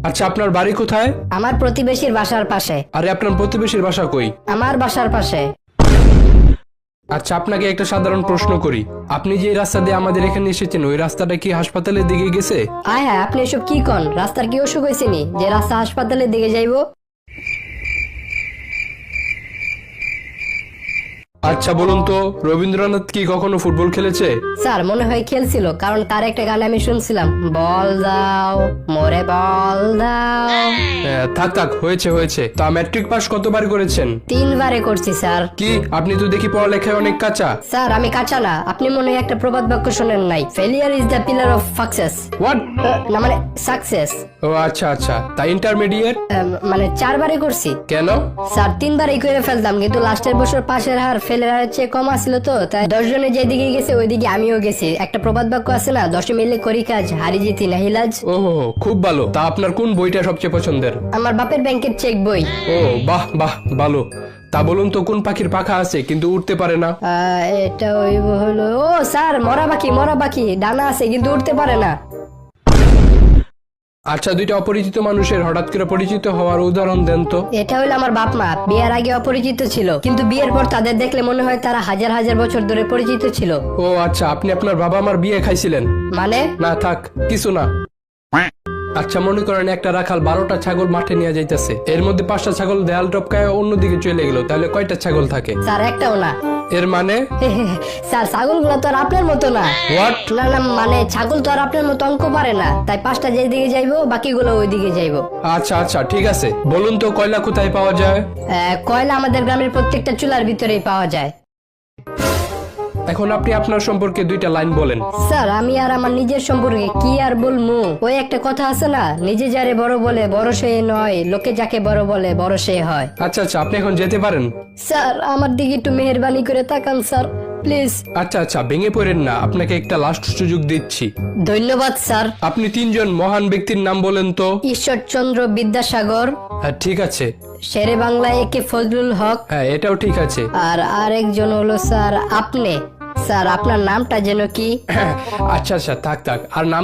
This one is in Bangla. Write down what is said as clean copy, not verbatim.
আচ্ছা, আপনার বাড়ি কোথায়? আমার প্রতিবেশীর বাসার পাশে। আরে, আপনার প্রতিবেশীর বাসা কই? আমার বাসার পাশে। আচ্ছা, আপনাকে একটা সাধারণ প্রশ্ন করি। আপনি যে রাস্তা দিয়ে আমাদের এখানে এসেছেন, ওই রাস্তাটা কি হাসপাতালের দিকে গেছে? আয় হ্যাঁ, আপনি এসব কি কন? রাস্তার কি অসুখ হয়েছে নি যে রাস্তা হাসপাতালের দিকে যাইবো? আচ্ছা বলুন তো, রবীন্দ্রনাথ কি কখনো ফুটবল খেলেছে? স্যার মনে হয় খেলছিল, কারণ তার একটা গান আমি শুনছিলাম, বল দাও মোরে বল দাও। থাক থাক, হয়েছে হয়েছে। তা ম্যাট্রিক পাস কতবার করেছেন? 3 বারে করছি স্যার। কি, আপনি তো দেখি পড়ালেখায় অনেক কাঁচা। স্যার আমি কাঁচা না, আপনি মনে হয় একটা প্রবাদ বাক্য শোনেন নাই, failure is the pillar of success. What? না মানে সাকসেস। ও আচ্ছা আচ্ছা, তা ইন্টারমিডিয়েট? মানে 4 বারে করছি। কেন? স্যার 3 বারেই করে ফেলতাম, কিন্তু লাস্টের বছর পাশের হার ফেলের হারের চেয়ে কম আসছিল, তো তাই 10 জনে যেদিকে গেছে ওইদিকে আমিও গেছি। একটা প্রবাদ বাক্য আছে না, 10 মিলে করি কাজ, হারি জিতি নাহিলাজ। ও খুব ভালো। তা আপনার কোন বইটা সবচেয়ে পছন্দের? আমার বাপের ব্যাংকের চেক বই। ও বাহ বাহ, ভালো। তা বলুন তো, কোন পাখির পাখা আছে কিন্তু উড়তে পারে না? এটা ওই হলো, ও স্যার মরা পাখি ডানা আছে কিন্তু উঠতে পারে না। আচ্ছা, দুইটা অপরিচিত মানুষের হঠাৎ করে পরিচিত হওয়ার উদাহরণ দেন তো। এটা হলো আমার বাপ মা, বিয়ের আগে অপরিচিত ছিল, কিন্তু বিয়ের পর তাদের দেখলে মনে হয় তারা হাজার হাজার বছর ধরে পরিচিত ছিল। ও আচ্ছা, আপনি আপনার বাবা মার বিয়ে খাইছিলেন? মানে? না থাক, কিছু না। আচ্ছা, মনে করেন একটা রাখাল 12টা ছাগল মাঠে নিয়ে যাইতেছে, এর মধ্যে 5টা ছাগল দেয়াল টপকায় অন্যদিকে চলে গেল, তাহলে কয়টা ছাগল থাকে? স্যার একটাও না। এর মানে? স্যার ছাগলগুলো তো আর আপনার মতো না। হোয়াট? না না, মানে ছাগল তো আর আপনার মতো অঙ্ক পারে না, তাই 5টা যেদিকে যাইবো বাকিগুলো ওইদিকে যাইবো। আচ্ছা আচ্ছা, ঠিক আছে। বলুন তো, কয়লা কোথায় পাওয়া যায়? কয়লা আমাদের গ্রামের প্রত্যেকটা চুলার ভিতরেই পাওয়া যায়। এখন আপনি আপনার সম্পর্কে 2টা লাইন বলেন। স্যার আমি আর আমার নিজের সম্পর্কে কি আর বলমু, ওই একটা কথা আছে না, নিজে যারে বড় বলে বড় সে নয়, লোকে যাকে বড় বলে বড় সে হয়। আচ্ছা আচ্ছা, আপনি এখন যেতে পারেন। স্যার আমার দিকে একটু মেহেরবানি করে তাকান স্যার, প্লিজ। আচ্ছা আচ্ছা, ভেঙে পড়েন না, আপনাকে একটা লাস্ট সুযোগ দিচ্ছি। ধন্যবাদ স্যার। আপনি 3 জন মহান ব্যক্তির নাম বলেন তো। ঈশ্বরচন্দ্র বিদ্যাসাগর, হ্যাঁ ঠিক আছে। শেরে বাংলা একে ফজলুল হক, হ্যাঁ এটাও ঠিক আছে। আর আরেকজন হলো স্যার আপনি। স্যার আপনার নামটা যেন কি? আচ্ছা আচ্ছা, থাক থাক, আর নাম